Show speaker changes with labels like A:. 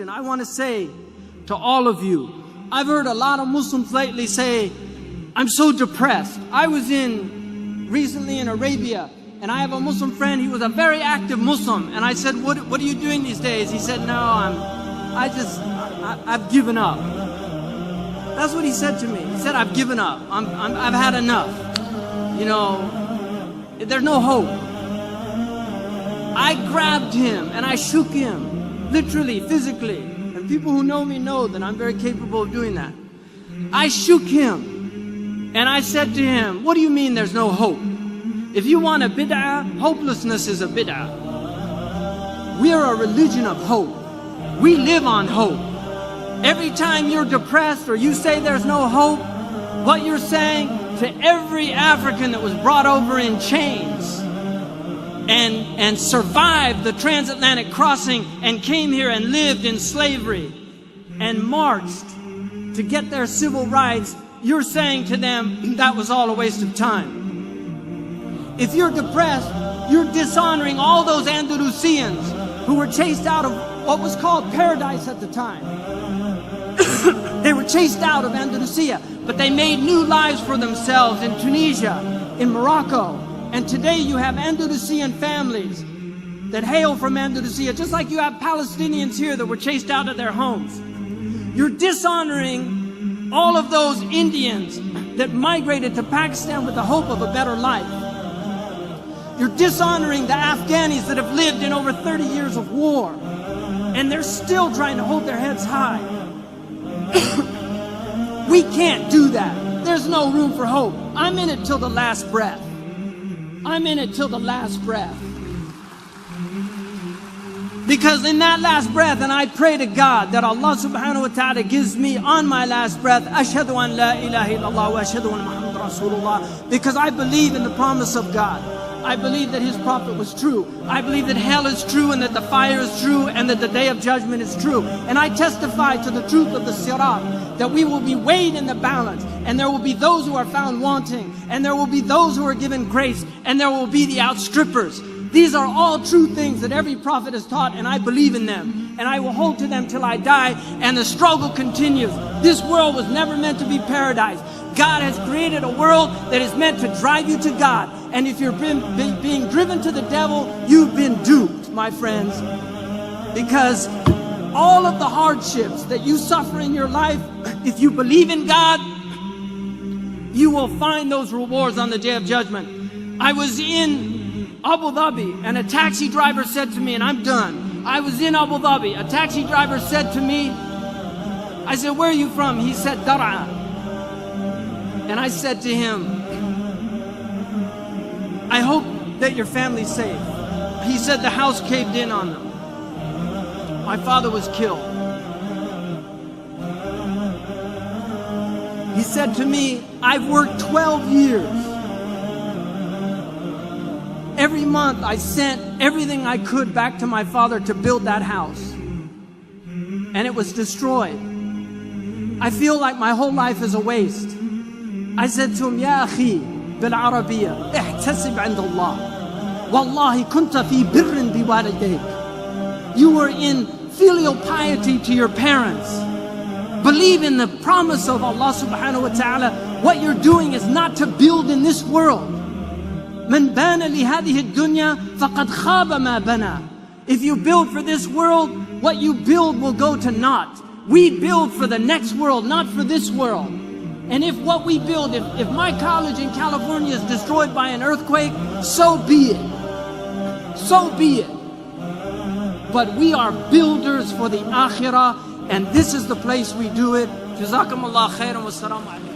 A: conclusion, I want to say to all of you, I've heard a lot of Muslims lately say, I'm so depressed. I was recently in Arabia, and I have a Muslim friend. He was a very active Muslim, and I said, what are you doing these days? He said, no, I've given up. That's what he said to me. He said, I've given up. I've had enough. You know, there's no hope. I grabbed him and I shook him, literally, physically. And people who know me know that I'm very capable of doing that. I shook him and I said to him, what do you mean there's no hope? If you want a bid'ah, hopelessness is a bid'ah. We are a religion of hope. We live on hope. Every time you're depressed or you say there's no hope, what you're saying to every African that was brought over in chains and survived the transatlantic crossing and came here and lived in slavery and marched to get their civil rights, you're saying to them that was all a waste of time. If you're depressed, you're dishonoring all those Andalusians who were chased out of what was called paradise at the time. They were chased out of Andalusia, but they made new lives for themselves in Tunisia, in Morocco. And today you have Andalusian families that hail from Andalusia, just like you have Palestinians here that were chased out of their homes. You're dishonoring all of those Indians that migrated to Pakistan with the hope of a better life. You're dishonoring the Afghanis that have lived in over 30 years of war, and they're still trying to hold their heads high. We can't do that. There's no room for hope. I'm in it till the last breath. I'm in it till the last breath. Because in that last breath, and I pray to God that Allah subhanahu wa ta'ala gives me on my last breath, Ashhadu an la ilaha illallah wa ashhadu anna Muhammad Rasulullah, because I believe in the promise of God. I believe that His prophet was true. I believe that hell is true and that the fire is true and that the day of judgment is true. And I testify to the truth of the sirat, that we will be weighed in the balance, and there will be those who are found wanting, and there will be those who are given grace, and there will be the outstrippers. These are all true things that every prophet has taught, and I believe in them. And I will hold to them till I die, and the struggle continues. This world was never meant to be paradise. God has created a world that is meant to drive you to God. And if you're being driven to the devil, you've been duped, my friends. Because all of the hardships that you suffer in your life, if you believe in God, you will find those rewards on the day of judgment. I was in Abu Dhabi, and a taxi driver said to me, and I'm done. I was in Abu Dhabi. A taxi driver said to me, I said, where are you from? He said, Dar'a. And I said to him, I hope that your family's safe. He said the house caved in on them. My father was killed. He said to me, I've worked 12 years. Every month I sent everything I could back to my father to build that house. And it was destroyed. I feel like my whole life is a waste. I said to him, Ya akhi, بالعربية احتسب عند الله والله كنت في بر بوالديك. You were in filial piety to your parents. Believe in the promise of Allah subhanahu wa ta'ala. What you're doing is not to build in this world. من بان لهذه الدنيا فقد خاب ما بنى. If you build for this world, what you build will go to naught. We build for the next world, not for this world. And if what we build, if my college in California is destroyed by an earthquake, so be it. So be it. But we are builders for the akhirah, and this is the place we do it. Jazakumullah khairan wa salamu alaykum.